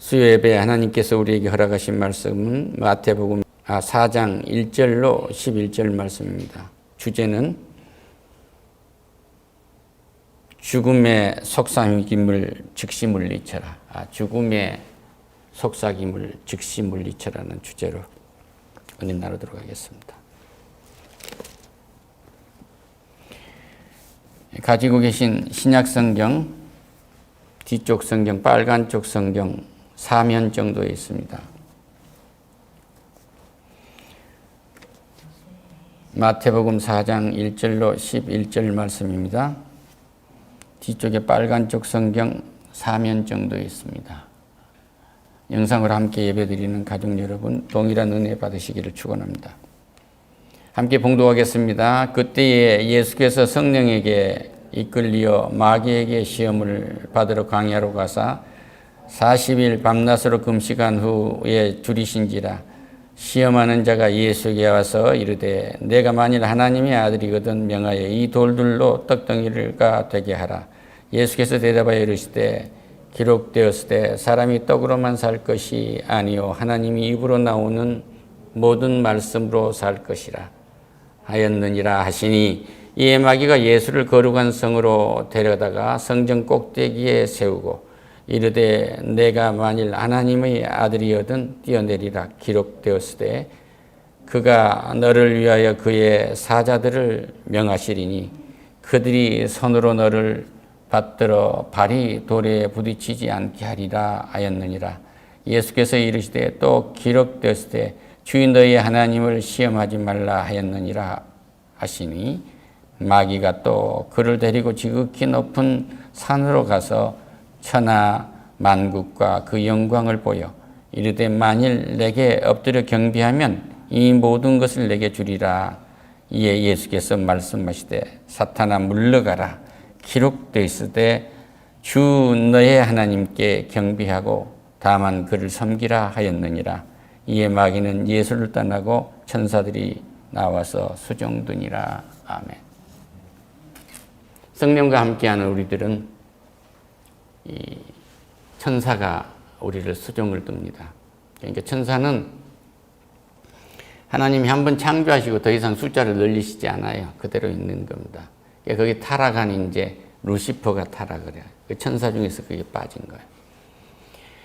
수요예배 하나님께서 우리에게 허락하신 말씀은 마태복음 4장 1절로 11절 말씀입니다. 주제는 죽음의 속삭임을 즉시 물리쳐라. 죽음의 속삭임을 즉시 물리쳐라는 주제로 은혜 나누도록 하겠습니다. 가지고 계신 신약성경 뒤쪽 성경, 빨간 쪽 성경 4면 정도에 있습니다. 마태복음 4장 1절로 11절 말씀입니다. 뒤쪽에 빨간 쪽 성경 4면 정도에 있습니다. 영상으로 함께 예배드리는 가족 여러분, 동일한 은혜 받으시기를 축원합니다. 함께 봉독하겠습니다. 그때에 예수께서 성령에게 이끌리어 마귀에게 시험을 받으러 광야로 가사 40일 밤낮으로 금식한 후에 줄이신지라. 시험하는 자가 예수에게 와서 이르되 내가 만일 하나님의 아들이거든 명하여 이 돌들로 떡덩이가 되게 하라. 예수께서 대답하여 이르시되 기록되었으되 사람이 떡으로만 살 것이 아니요 하나님이 입으로 나오는 모든 말씀으로 살 것이라 하였느니라 하시니 이에 마귀가 예수를 거룩한 성으로 데려다가 성전 꼭대기에 세우고 이르되 내가 만일 하나님의 아들이거든 뛰어내리라. 기록되었으되 그가 너를 위하여 그의 사자들을 명하시리니 그들이 손으로 너를 받들어 발이 돌에 부딪히지 않게 하리라 하였느니라. 예수께서 이르시되 또 기록되었으되 주인 너희 하나님을 시험하지 말라 하였느니라 하시니 마귀가 또 그를 데리고 지극히 높은 산으로 가서 천하 만국과 그 영광을 보여 이르되 만일 내게 엎드려 경배하면 이 모든 것을 내게 주리라. 이에 예수께서 말씀하시되 사탄아 물러가라. 기록되어 있으되 주 너의 하나님께 경배하고 다만 그를 섬기라 하였느니라. 이에 마귀는 예수를 떠나고 천사들이 나와서 수종드니라. 아멘. 성령과 함께하는 우리들은 이 천사가 우리를 수종을 둡니다. 그러니까 천사는 하나님이 한번 창조하시고 더 이상 숫자를 늘리시지 않아요. 그대로 있는 겁니다. 그러니까 거기 타락한 이제 루시퍼가 타락을 해요. 그 천사 중에서 그게 빠진 거예요.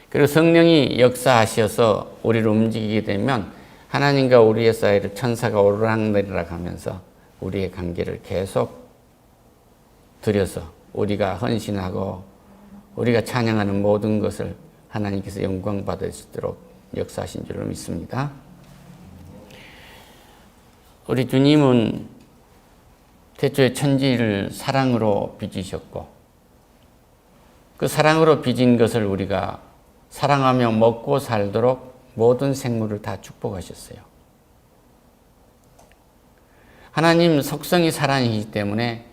그리고 성령이 역사하셔서 우리를 움직이게 되면 하나님과 우리의 사이를 천사가 오르락내리락 하면서 우리의 관계를 계속 들여서 우리가 헌신하고 우리가 찬양하는 모든 것을 하나님께서 영광 받으시도록 역사하신 줄로 믿습니다. 우리 주님은 태초에 천지를 사랑으로 빚으셨고 그 사랑으로 빚은 것을 우리가 사랑하며 먹고 살도록 모든 생물을 다 축복하셨어요. 하나님 속성이 사랑이기 때문에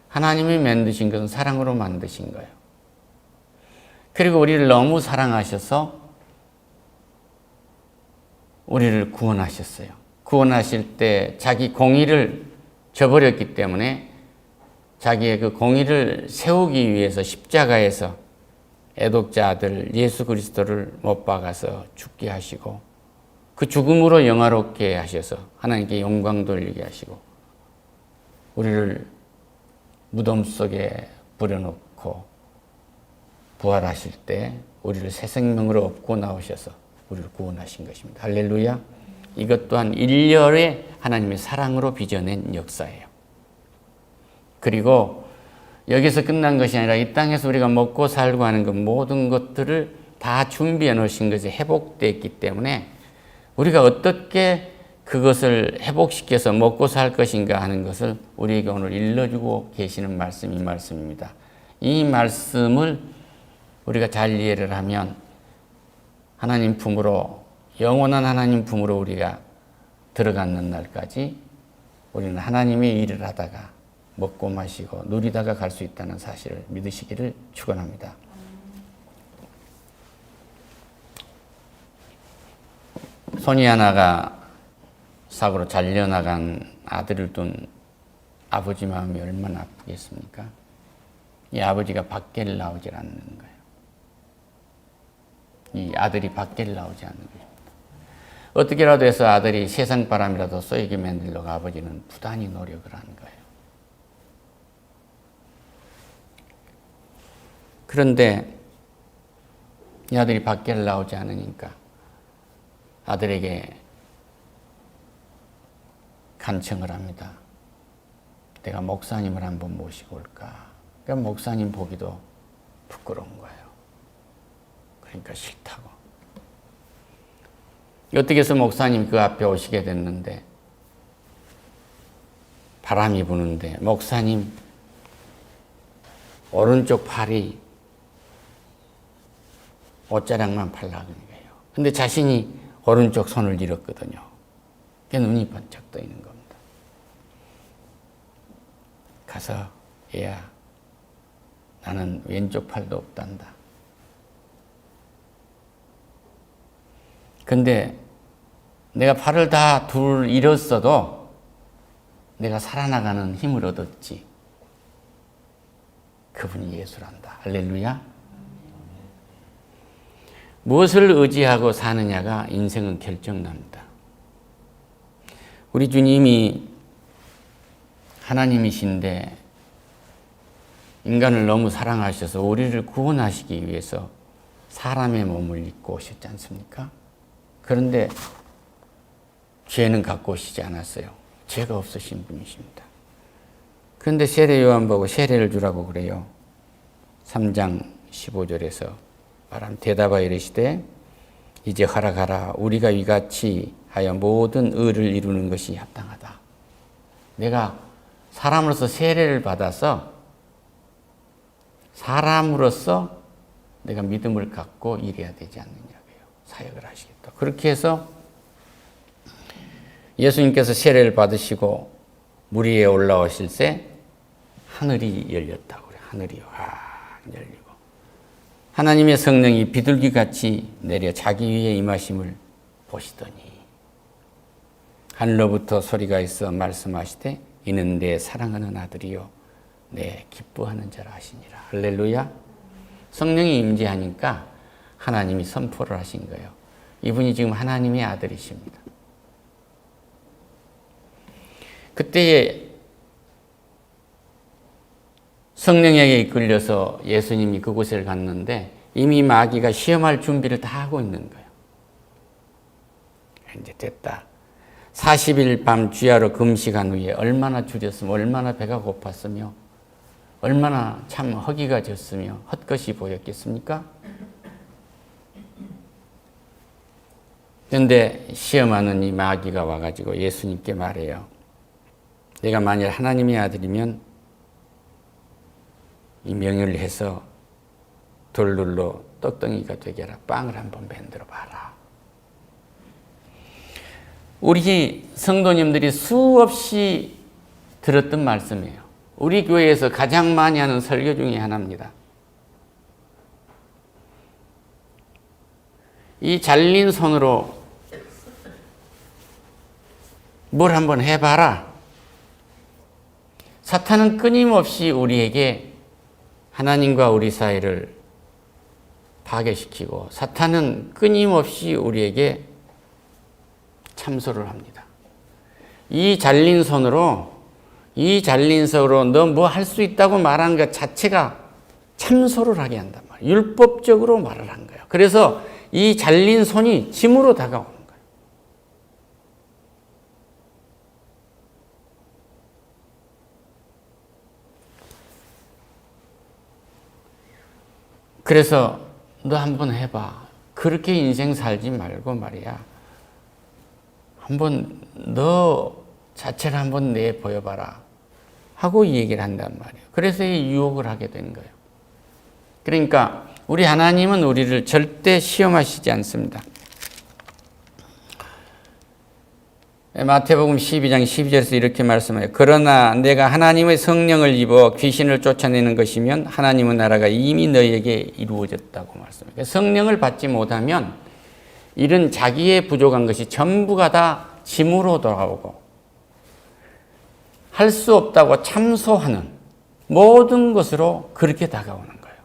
하나님이 만드신 것은 사랑으로 만드신 거예요. 그리고 우리를 너무 사랑하셔서 우리를 구원하셨어요. 구원하실 때 자기 공의를 저버렸기 때문에 자기의 그 공의를 세우기 위해서 십자가에서 애독자 아들 예수 그리스도를 못 박아서 죽게 하시고 그 죽음으로 영화롭게 하셔서 하나님께 영광 돌리게 하시고 우리를 무덤 속에 버려놓고 부활하실 때 우리를 새 생명으로 업고 나오셔서 우리를 구원하신 것입니다. 할렐루야. 이것 또한 일렬의 하나님의 사랑으로 빚어낸 역사예요. 그리고 여기서 끝난 것이 아니라 이 땅에서 우리가 먹고 살고 하는 그 모든 것들을 다 준비해 놓으신 것이 회복됐기 때문에 우리가 어떻게 그것을 회복시켜서 먹고 살 것인가 하는 것을 우리에게 오늘 일러주고 계시는 말씀이 이 말씀입니다. 이 말씀을 우리가 잘 이해를 하면 하나님 품으로 영원한 하나님 품으로 우리가 들어가는 날까지 우리는 하나님의 일을 하다가 먹고 마시고 누리다가 갈 수 있다는 사실을 믿으시기를 축원합니다. 손이 하나가 사고로 잘려나간 아들을 둔 아버지 마음이 얼마나 아프겠습니까? 이 아버지가 밖에 나오질 않는 거예요. 이 아들이 밖에 나오지 않는 것입니다. 어떻게라도 해서 아들이 세상 바람이라도 쏘이게 만들려고 아버지는 부단히 노력을 하는 거예요. 그런데 이 아들이 밖에 나오지 않으니까 아들에게 간청을 합니다. 내가 목사님을 한번 모시고 올까? 그러니까 목사님 보기도 부끄러운 거예요. 그러니까 싫다고. 어떻게 해서 목사님 그 앞에 오시게 됐는데 바람이 부는데 목사님 오른쪽 팔이 옷자락만 팔라는 거예요. 근데 자신이 오른쪽 손을 잃었거든요. 그게 눈이 번쩍 떠 있는 겁니다. 가서 얘야 나는 왼쪽 팔도 없단다. 근데 내가 팔을 다 둘 잃었어도 내가 살아나가는 힘을 얻었지. 그분이 예수란다. 할렐루야. 무엇을 의지하고 사느냐가 인생은 결정납니다. 우리 주님이 하나님이신데 인간을 너무 사랑하셔서 우리를 구원하시기 위해서 사람의 몸을 입고 오셨지 않습니까? 그런데 죄는 갖고 오시지 않았어요. 죄가 없으신 분이십니다. 그런데 세례 요한 보고 세례를 주라고 그래요. 3장 15절에서 대답하여 이르시되 이제 허락하라. 우리가 이같이 하여 모든 의를 이루는 것이 합당하다. 내가 사람으로서 세례를 받아서 사람으로서 내가 믿음을 갖고 일해야 되지 않느냐고요. 사역을 하시겠다. 그렇게 해서 예수님께서 세례를 받으시고 물 위에 올라오실 때 하늘이 열렸다고 그래요. 하늘이 열리고 하나님의 성령이 비둘기같이 내려 자기 위에 임하심을 보시더니 하늘로부터 소리가 있어 말씀하시되 이는 내 사랑하는 아들이요 내 기뻐하는 자라 하시니라. 할렐루야. 성령이 임재하니까 하나님이 선포를 하신 거예요. 이분이 지금 하나님의 아들이십니다. 그때에 성령에게 이끌려서 예수님이 그곳을 갔는데 이미 마귀가 시험할 준비를 다 하고 있는 거예요. 이제 됐다. 40일 밤 주야로 금식한 후에 얼마나 줄였으면 얼마나 배가 고팠으며 얼마나 참 허기가 졌으며 헛것이 보였겠습니까? 그런데 시험하는 이 마귀가 와가지고 예수님께 말해요. 내가 만일 하나님의 아들이면 이 명령을 해서 돌들로 떡덩이가 되게 하라. 빵을 한번 만들어 봐라. 우리 성도님들이 수없이 들었던 말씀이에요. 우리 교회에서 가장 많이 하는 설교 중에 하나입니다. 이 잘린 손으로 뭘 한번 해봐라. 사탄은 끊임없이 우리에게 하나님과 우리 사이를 파괴시키고 사탄은 끊임없이 우리에게 참소를 합니다. 이 잘린 손으로 너 뭐 할 수 있다고 말하는 것 자체가 참소를 하게 한단 말이에요. 율법적으로 말을 한 거예요. 그래서 이 잘린 손이 짐으로 다가오는 거예요. 그래서 너 한번 해봐. 그렇게 인생 살지 말고 말이야. 한번 너 자체를 한번 내 보여봐라 하고 이 얘기를 한단 말이에요. 그래서 이 유혹을 하게 된 거예요. 그러니까 우리 하나님은 우리를 절대 시험하시지 않습니다. 마태복음 12장 12절에서 이렇게 말씀해요. 그러나 내가 하나님의 성령을 입어 귀신을 쫓아내는 것이면 하나님의 나라가 이미 너희에게 이루어졌다고 말씀해요. 성령을 받지 못하면 이런 자기의 부족한 것이 전부가 다 짐으로 돌아오고 할 수 없다고 참소하는 모든 것으로 그렇게 다가오는 거예요.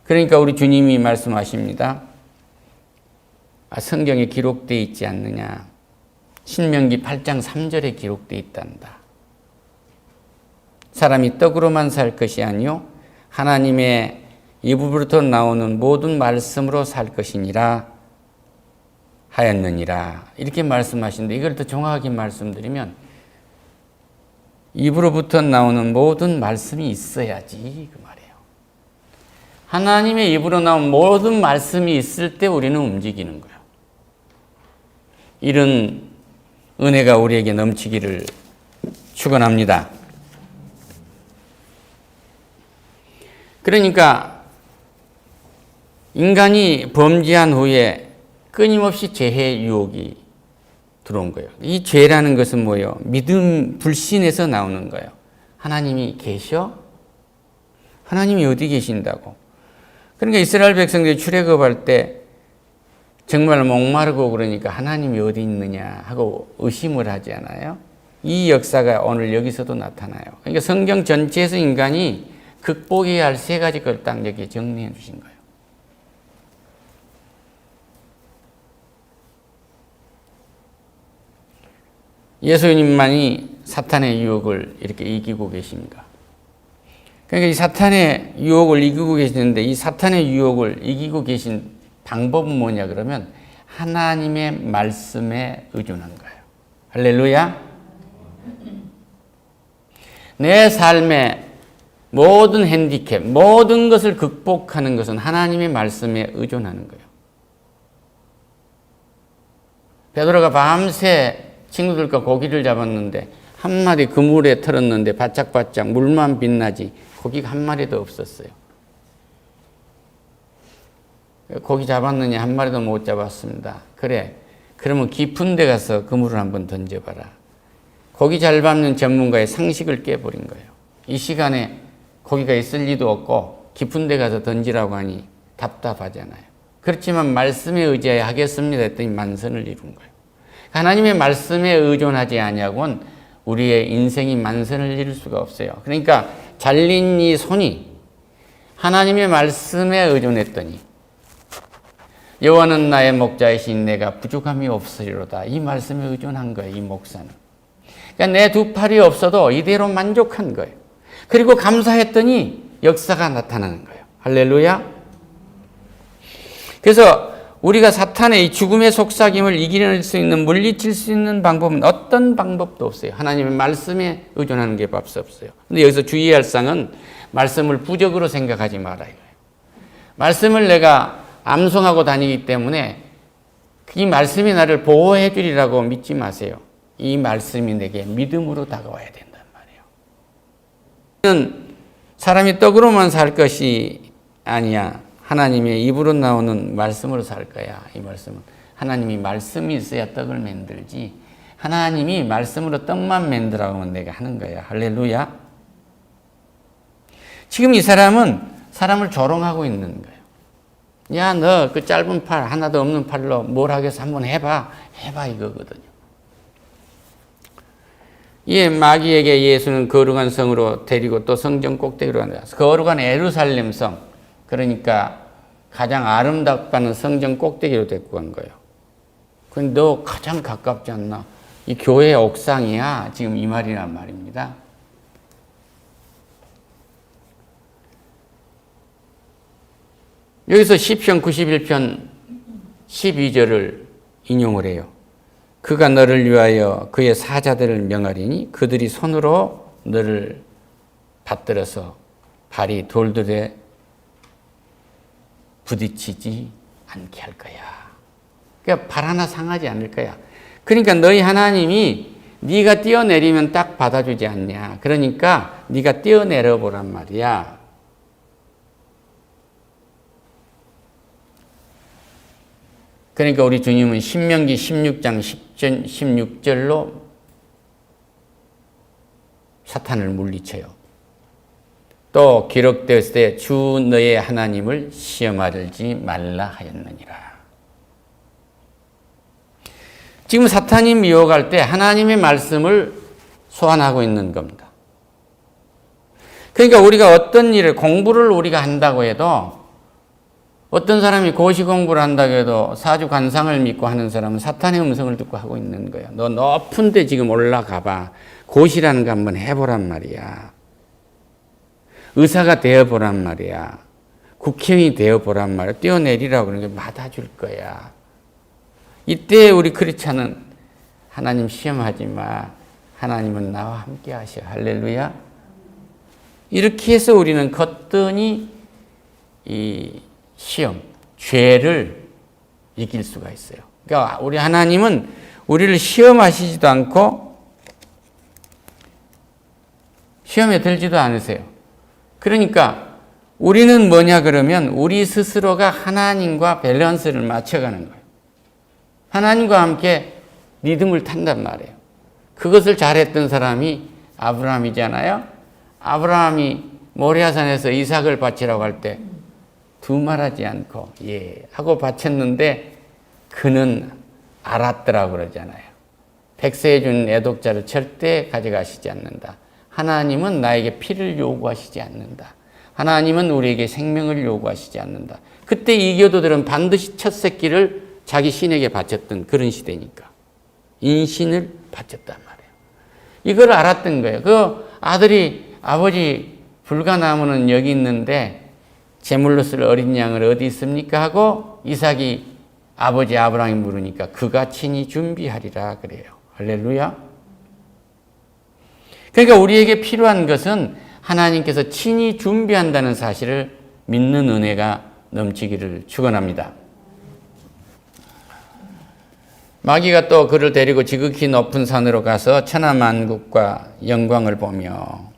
그러니까 우리 주님이 말씀하십니다. 성경에 기록되어 있지 않느냐. 신명기 8장 3절에 기록되어 있단다. 사람이 떡으로만 살 것이 아니요 하나님의 입으로부터 나오는 모든 말씀으로 살 것이니라 하였느니라. 이렇게 말씀하시는데 이걸 더 정확하게 말씀드리면 입으로부터 나오는 모든 말씀이 있어야지 그 말이에요. 하나님의 입으로 나온 모든 말씀이 있을 때 우리는 움직이는 거예요. 이런 은혜가 우리에게 넘치기를 축원합니다. 그러니까 인간이 범죄한 후에 끊임없이 죄의 유혹이 들어온 거예요. 이 죄라는 것은 뭐예요? 믿음 불신에서 나오는 거예요. 하나님이 계셔? 하나님이 어디 계신다고? 그러니까 이스라엘 백성들이 출애굽할 때 정말 목마르고 그러니까 하나님이 어디 있느냐 하고 의심을 하지 않아요? 이 역사가 오늘 여기서도 나타나요. 그러니까 성경 전체에서 인간이 극복해야 할 세 가지 걸 딱 여기 정리해 주신 거예요. 예수님만이 사탄의 유혹을 이렇게 이기고 계십니다. 그러니까 이 사탄의 유혹을 이기고 계시는데 이 사탄의 유혹을 이기고 계신 방법은 뭐냐 그러면 하나님의 말씀에 의존한 거예요. 할렐루야. 내 삶의 모든 핸디캡, 모든 것을 극복하는 것은 하나님의 말씀에 의존하는 거예요. 베드로가 밤새 친구들과 고기를 잡았는데 한 마리 그물에 털었는데 바짝바짝 물만 빛나지 고기가 한 마리도 없었어요. 고기 잡았느냐 한 마리도 못 잡았습니다. 그래, 그러면 깊은 데 가서 그물을 한번 던져봐라. 고기 잘 잡는 전문가의 상식을 깨버린 거예요. 이 시간에 고기가 있을 리도 없고 깊은 데 가서 던지라고 하니 답답하잖아요. 그렇지만 말씀에 의지하여 하겠습니다 했더니 만선을 이룬 거예요. 하나님의 말씀에 의존하지 아니하고는 우리의 인생이 만선을 이룰 수가 없어요. 그러니까 잘린 이 손이 하나님의 말씀에 의존했더니 여호와는 나의 목자이신 내가 부족함이 없으리로다. 이 말씀에 의존한 거예요. 이 목사는. 그러니까 내 두 팔이 없어도 이대로 만족한 거예요. 그리고 감사했더니 역사가 나타나는 거예요. 할렐루야. 그래서 우리가 사탄의 이 죽음의 속삭임을 이겨낼 수 있는, 물리칠 수 있는 방법은 어떤 방법도 없어요. 하나님의 말씀에 의존하는 게 밖에 없어요. 근데 여기서 주의할 사항은 말씀을 부적으로 생각하지 말아요. 말씀을 내가 암송하고 다니기 때문에 이 말씀이 나를 보호해 주리라고 믿지 마세요. 이 말씀이 내게 믿음으로 다가와야 된단 말이에요. 사람이 떡으로만 살 것이 아니야. 하나님의 입으로 나오는 말씀으로 살 거야. 이 말씀은 하나님이 말씀이 있어야 떡을 만들지 하나님이 말씀으로 떡만 만들라고 하면 내가 하는 거야. 할렐루야. 지금 이 사람은 사람을 조롱하고 있는 거예요. 야, 너 그 짧은 팔 하나도 없는 팔로 뭘 하겠어? 한번 해봐 이거거든요. 이 마귀에게 예수는 거룩한 성으로 데리고 또 성전 꼭대기로 간다. 거룩한 예루살렘 성, 그러니까 가장 아름답다는 성전 꼭대기로 데리고 간 거예요. 근데 너 가장 가깝지 않나? 이 교회 옥상이야. 지금 이 말이란 말입니다. 여기서 시편 91편 12절을 인용을 해요. 그가 너를 위하여 그의 사자들을 명하리니 그들이 손으로 너를 받들어서 발이 돌들에 부딪히지 않게 할 거야. 그러니까 발 하나 상하지 않을 거야. 그러니까 너희 하나님이 네가 뛰어내리면 딱 받아주지 않냐. 그러니까 네가 뛰어내려 보란 말이야. 그러니까 우리 주님은 신명기 16장 16절로 사탄을 물리쳐요. 또 기록되었을 때 주 너의 하나님을 시험하지 말라 하였느니라. 지금 사탄이 미혹할 때 하나님의 말씀을 소환하고 있는 겁니다. 그러니까 우리가 어떤 일을 공부를 우리가 한다고 해도 어떤 사람이 고시 공부를 한다고 해도 사주 관상을 믿고 하는 사람은 사탄의 음성을 듣고 하고 있는 거예요. 너 높은 데 지금 올라가 봐. 고시라는 거 한번 해보란 말이야. 의사가 되어보란 말이야. 국회의원이 되어보란 말이야. 뛰어내리라고 그러는 게 맞아줄 거야. 이때 우리 크리스찬은 하나님 시험하지 마. 하나님은 나와 함께 하셔. 할렐루야. 이렇게 해서 우리는 거뜬히 이 시험, 죄를 이길 수가 있어요. 그러니까 우리 하나님은 우리를 시험하시지도 않고 시험에 들지도 않으세요. 그러니까 우리는 뭐냐 그러면 우리 스스로가 하나님과 밸런스를 맞춰가는 거예요. 하나님과 함께 리듬을 탄단 말이에요. 그것을 잘했던 사람이 아브라함이잖아요. 아브라함이 모리아산에서 이삭을 바치라고 할 때 두말하지 않고 예 하고 바쳤는데 그는 알았더라고 그러잖아요. 백세에 준 애독자를 절대 가져가시지 않는다. 하나님은 나에게 피를 요구하시지 않는다. 하나님은 우리에게 생명을 요구하시지 않는다. 그때 이교도들은 반드시 첫 새끼를 자기 신에게 바쳤던 그런 시대니까 인신을 바쳤단 말이에요. 이걸 알았던 거예요. 그 아들이 아버지 불가나무는 여기 있는데 제물로 쓸 어린 양을 어디 있습니까? 하고 이삭이 아버지 아브라함이 물으니까 그가 친히 준비하리라 그래요. 할렐루야. 그러니까 우리에게 필요한 것은 하나님께서 친히 준비한다는 사실을 믿는 은혜가 넘치기를 축원합니다. 마귀가 또 그를 데리고 지극히 높은 산으로 가서 천하만국과 영광을 보며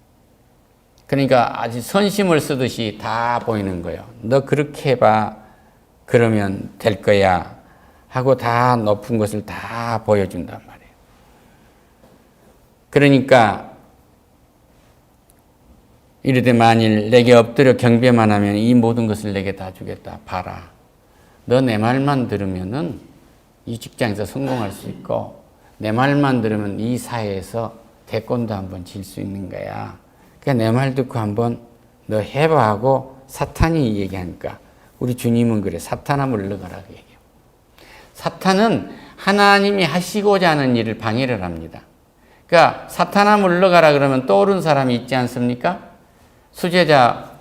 그러니까 아주 선심을 쓰듯이 다 보이는 거예요. 너 그렇게 해봐. 그러면 될 거야. 하고 다 높은 것을 다 보여준단 말이에요. 그러니까 이르되 만일 내게 엎드려 경배만 하면 이 모든 것을 내게 다 주겠다. 봐라. 너 내 말만 들으면은 이 직장에서 성공할 수 있고 내 말만 들으면 이 사회에서 태권도 한번 질 수 있는 거야. 그러니까 내 말 듣고 한번 너 해봐 하고 사탄이 얘기하니까 우리 주님은 그래. 사탄아 물러가라고 얘기해요. 사탄은 하나님이 하시고자 하는 일을 방해를 합니다. 그러니까 사탄아 물러가라 그러면 떠오른 사람이 있지 않습니까? 수제자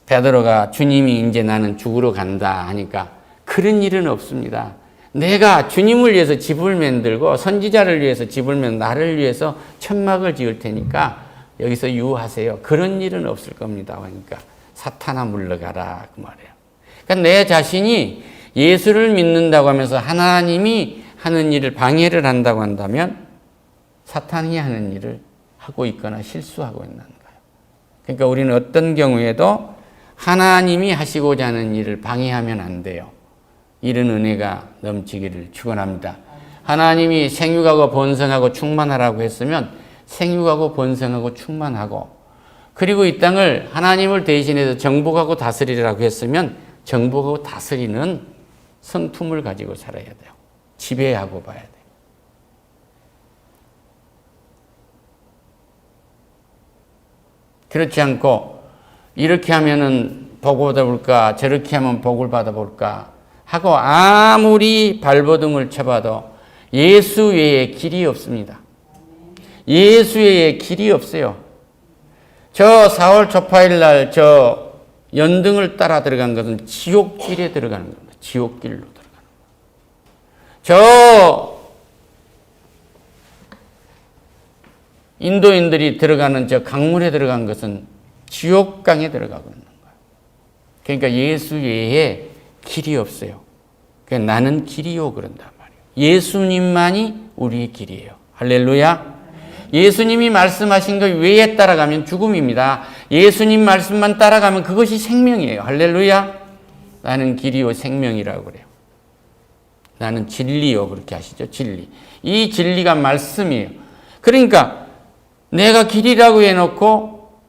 베드로가 주님이 이제 나는 죽으러 간다 하니까 그런 일은 없습니다. 내가 주님을 위해서 집을 만들고 선지자를 위해서 집을 만들고 나를 위해서 천막을 지을 테니까 여기서 유하세요. 그런 일은 없을 겁니다. 그러니까 사탄아 물러가라 그 말이에요. 그러니까 내 자신이 예수를 믿는다고 하면서 하나님이 하는 일을 방해를 한다고 한다면 사탄이 하는 일을 하고 있거나 실수하고 있는 거예요. 그러니까 우리는 어떤 경우에도 하나님이 하시고자 하는 일을 방해하면 안 돼요. 이런 은혜가 넘치기를 축원합니다. 하나님이 생육하고 번성하고 충만하라고 했으면 생육하고 번성하고 충만하고 그리고 이 땅을 하나님을 대신해서 정복하고 다스리라고 했으면 정복하고 다스리는 성품을 가지고 살아야 돼요. 지배하고 봐야 돼요. 그렇지 않고 이렇게 하면은 복을 받아볼까 저렇게 하면 복을 받아볼까 하고 아무리 발버둥을 쳐봐도 예수 외에 길이 없습니다. 예수 외에 길이 없어요. 저 4월 초파일 날 저 연등을 따라 들어간 것은 지옥길에 들어가는 겁니다. 지옥길로 들어가는 거예요. 저 인도인들이 들어가는 저 강물에 들어간 것은 지옥강에 들어가고 있는 거예요. 그러니까 예수 외에 길이 없어요. 그러니까 나는 길이요 그런단 말이에요. 예수님만이 우리의 길이에요. 할렐루야. 예수님이 말씀하신 것 외에 따라가면 죽음입니다. 예수님 말씀만 따라가면 그것이 생명이에요. 할렐루야. 나는 길이요 생명이라고 그래요. 나는 진리요 그렇게 하시죠. 진리. 이 진리가 말씀이에요. 그러니까 내가 길이라고 해놓고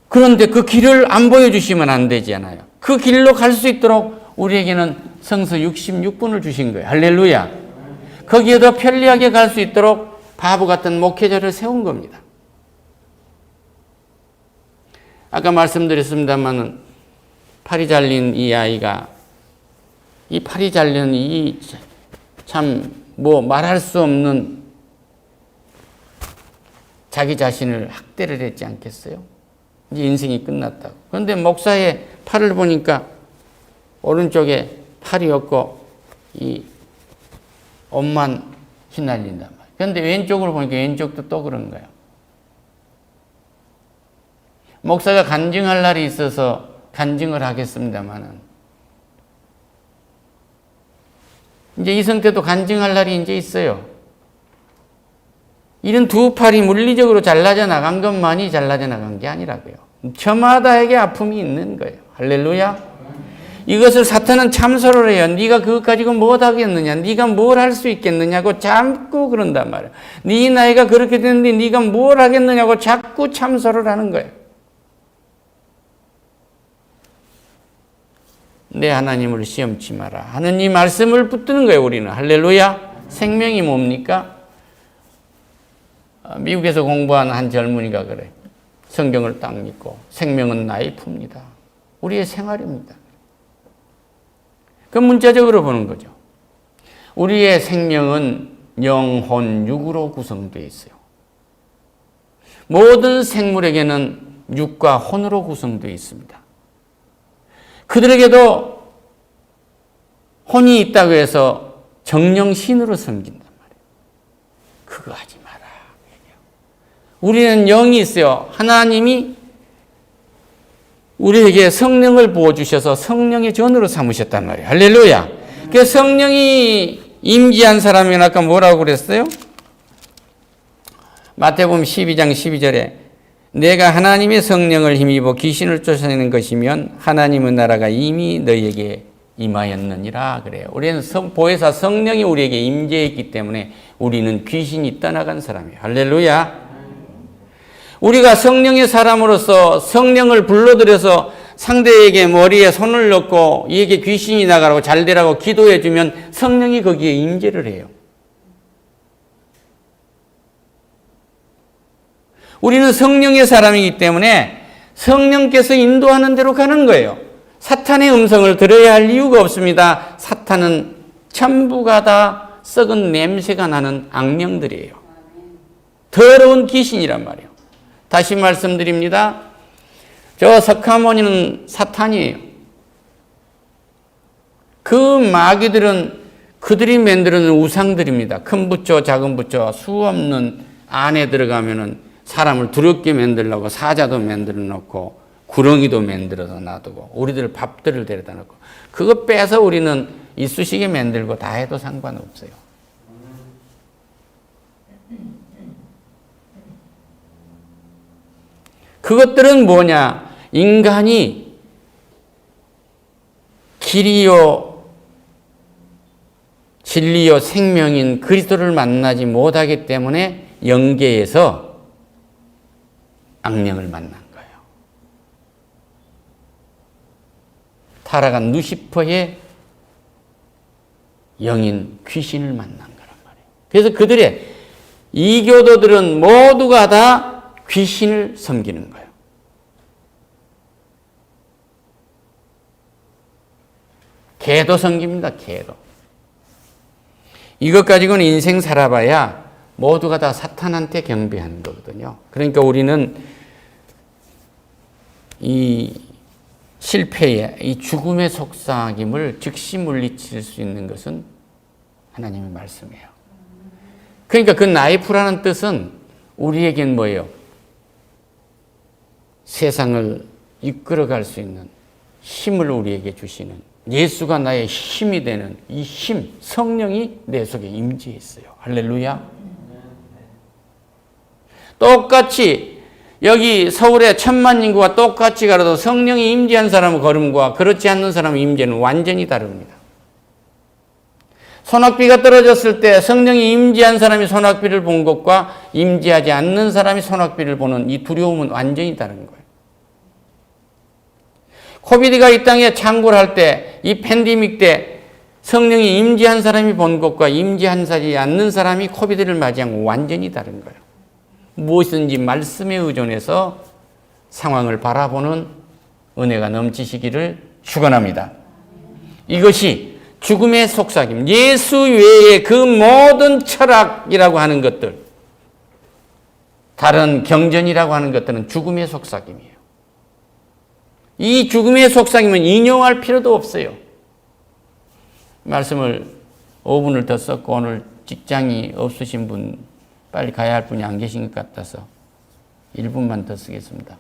그런데 그 길을 안 보여주시면 안 되잖아요. 그 길로 갈 수 있도록 우리에게는 성서 66분을 주신 거예요. 할렐루야. 거기에 더 편리하게 갈 수 있도록 바보 같은 목회자를 세운 겁니다. 아까 말씀드렸습니다만 팔이 잘린 이 아이가 이 팔이 잘린 이 참 뭐 말할 수 없는 자기 자신을 학대를 했지 않겠어요? 이제 인생이 끝났다고. 그런데 목사의 팔을 보니까 오른쪽에 팔이 없고 이 옷만 휘날린단 말이에요. 그런데 왼쪽으로 보니까 왼쪽도 또 그런 거예요. 목사가 간증할 날이 있어서 간증을 하겠습니다만은 이제 이성 때도 간증할 날이 이제 있어요. 이런 두 팔이 물리적으로 잘라져 나간 것만이 잘라져 나간 게 아니라고요. 저마다에게 아픔이 있는 거예요. 할렐루야. 이것을 사탄은 참소를 해요. 네가 그것 가지고 뭐 하겠느냐? 네가 뭘 할 수 있겠느냐고 자꾸 그런단 말이에요. 네 나이가 그렇게 됐는데 네가 뭘 하겠느냐고 자꾸 참소를 하는 거예요. 내 하나님을 시험치 마라 하는 이 말씀을 붙드는 거예요. 우리는. 할렐루야. 생명이 뭡니까? 미국에서 공부하는 한 젊은이가 그래. 성경을 딱 믿고 생명은 나의 품이다. 우리의 생활입니다. 그 문자적으로 보는 거죠. 우리의 생명은 영혼, 육으로 구성되어 있어요. 모든 생물에게는 육과 혼으로 구성되어 있습니다. 그들에게도 혼이 있다고 해서 정령신으로 섬긴단 말이에요. 그거 하지 마라. 우리는 영이 있어요. 하나님이 우리에게 성령을 부어주셔서 성령의 전으로 삼으셨단 말이에요. 할렐루야. 그 성령이 임재한 사람이 아까 뭐라고 그랬어요? 마태복음 12장 12절에 내가 하나님의 성령을 힘입어 귀신을 쫓아내는 것이면 하나님의 나라가 이미 너희에게 임하였느니라 그래요. 우리는 보혜사 성령이 우리에게 임재했기 때문에 우리는 귀신이 떠나간 사람이에요. 할렐루야. 우리가 성령의 사람으로서 성령을 불러들여서 상대에게 머리에 손을 넣고 이에게 귀신이 나가라고 잘 되라고 기도해 주면 성령이 거기에 임재를 해요. 우리는 성령의 사람이기 때문에 성령께서 인도하는 대로 가는 거예요. 사탄의 음성을 들어야 할 이유가 없습니다. 사탄은 전부가 다 썩은 냄새가 나는 악령들이에요. 더러운 귀신이란 말이에요. 다시 말씀드립니다. 저 석가모니는 사탄이에요. 그 마귀들은 그들이 만드는 우상들입니다. 큰 부처, 작은 부처, 수 없는 안에 들어가면은 사람을 두렵게 만들려고 사자도 만들어 놓고 구렁이도 만들어서 놔두고 우리들 밥들을 데려다 놓고 그거 빼서 우리는 이쑤시개 만들고 다 해도 상관없어요. 그것들은 뭐냐? 인간이 길이요 진리요 생명인 그리스도를 만나지 못하기 때문에 영계에서 악령을 만난 거예요. 타락한 루시퍼의 영인 귀신을 만난 거란 말이에요. 그래서 그들의 이교도들은 모두가 다 귀신을 섬기는 거예요. 개도 섬깁니다. 개도. 이것 가지고는 인생 살아봐야 모두가 다 사탄한테 경배하는 거거든요. 그러니까 우리는 이 실패의, 이 죽음의 속삭임을 즉시 물리칠 수 있는 것은 하나님의 말씀이에요. 그러니까 그 나이프라는 뜻은 우리에겐 뭐예요? 세상을 이끌어갈 수 있는 힘을 우리에게 주시는 예수가 나의 힘이 되는 이 힘, 성령이 내 속에 임재해 있어요. 할렐루야. 똑같이 여기 서울의 1000만 인구가 똑같이 가라도 성령이 임재한 사람의 걸음과 그렇지 않는 사람의 임재는 완전히 다릅니다. 소낙비가 떨어졌을 때 성령이 임재한 사람이 소낙비를 본 것과 임재하지 않는 사람이 소낙비를 보는 이 두려움은 완전히 다른 거예요. 코비드가 이 땅에 창궐 할 때, 이 팬데믹 때 성령이 임재한 사람이 본 것과 임재하지 않는 사람이 코비드를 맞이한 건 완전히 다른 거예요. 무엇이든지 말씀에 의존해서 상황을 바라보는 은혜가 넘치시기를 축원합니다. 이것이 죽음의 속삭임, 예수 외에 그 모든 철학이라고 하는 것들, 다른 경전이라고 하는 것들은 죽음의 속삭임이에요. 이 죽음의 속삭임은 인용할 필요도 없어요. 말씀을 5분을 더 썼고 오늘 직장이 없으신 분, 빨리 가야 할 분이 안 계신 것 같아서 1분만 더 쓰겠습니다.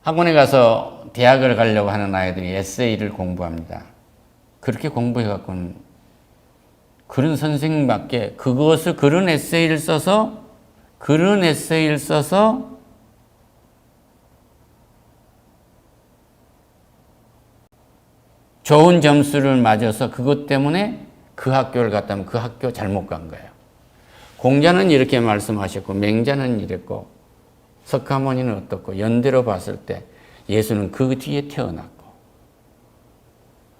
학원에 가서 대학을 가려고 하는 아이들이 에세이를 공부합니다. 그렇게 공부해갖고는 그런 선생님밖에 그것을 그런 에세이를 써서 좋은 점수를 맞아서 그것 때문에 그 학교를 갔다면 그 학교 잘못 간 거예요. 공자는 이렇게 말씀하셨고 맹자는 이랬고 석가모니는 어떻고 연대로 봤을 때 예수는 그 뒤에 태어났고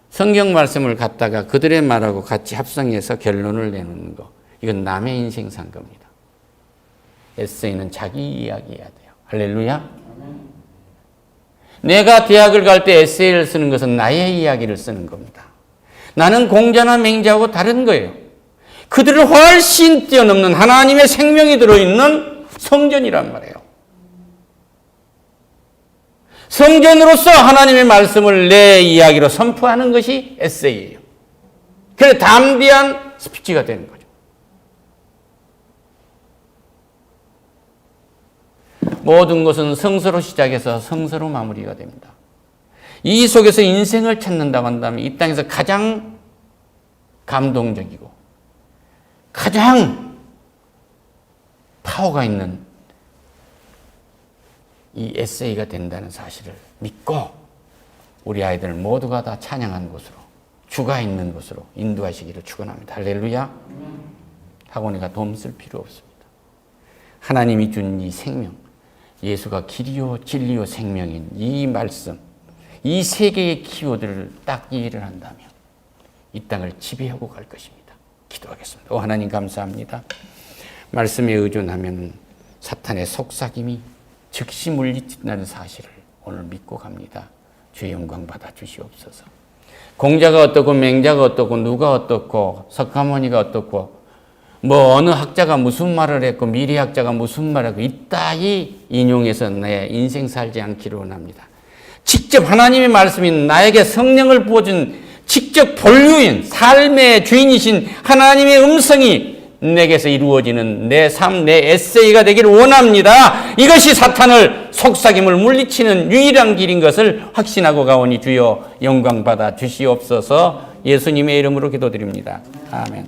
성경 말씀을 갖다가 그들의 말하고 같이 합성해서 결론을 내놓는 거, 이건 남의 인생 산 겁니다. 에세이는 자기 이야기해야 돼요. 할렐루야. 내가 대학을 갈 때 에세이를 쓰는 것은 나의 이야기를 쓰는 겁니다. 나는 공자나 맹자하고 다른 거예요. 그들을 훨씬 뛰어넘는 하나님의 생명이 들어있는 성전이란 말이에요. 성전으로서 하나님의 말씀을 내 이야기로 선포하는 것이 에세이예요. 그래서 담대한 스피치가 되는 거죠. 모든 것은 성서로 시작해서 성서로 마무리가 됩니다. 이 속에서 인생을 찾는다고 한다면 이 땅에서 가장 감동적이고 가장 파워가 있는 이 에세이가 된다는 사실을 믿고 우리 아이들 모두가 다 찬양한 곳으로, 주가 있는 곳으로 인도하시기를 축원합니다. 할렐루야. 학원에가 도움 쓸 필요 없습니다. 하나님이 준 이 생명, 예수가 길이요 진리요 생명인 이 말씀, 이 세 개의 키워드를 딱 이해를 한다면 이 땅을 지배하고 갈 것입니다. 기도하겠습니다. 오 하나님 감사합니다. 말씀에 의존하면 사탄의 속삭임이 즉시 물리친다는 사실을 오늘 믿고 갑니다. 주의 영광 받아 주시옵소서. 공자가 어떻고 맹자가 어떻고 누가 어떻고 석가모니가 어떻고 뭐 어느 학자가 무슨 말을 했고 미래학자가 무슨 말을 했고 이따위 인용해서 내 인생 살지 않기를 원합니다. 직접 하나님의 말씀이 나에게 성령을 부어준 직접 본류인 삶의 주인이신 하나님의 음성이 내게서 이루어지는 내 삶, 내 에세이가 되기를 원합니다. 이것이 사탄을 속삭임을 물리치는 유일한 길인 것을 확신하고 가오니 주여 영광 받아 주시옵소서. 예수님의 이름으로 기도드립니다. 아멘.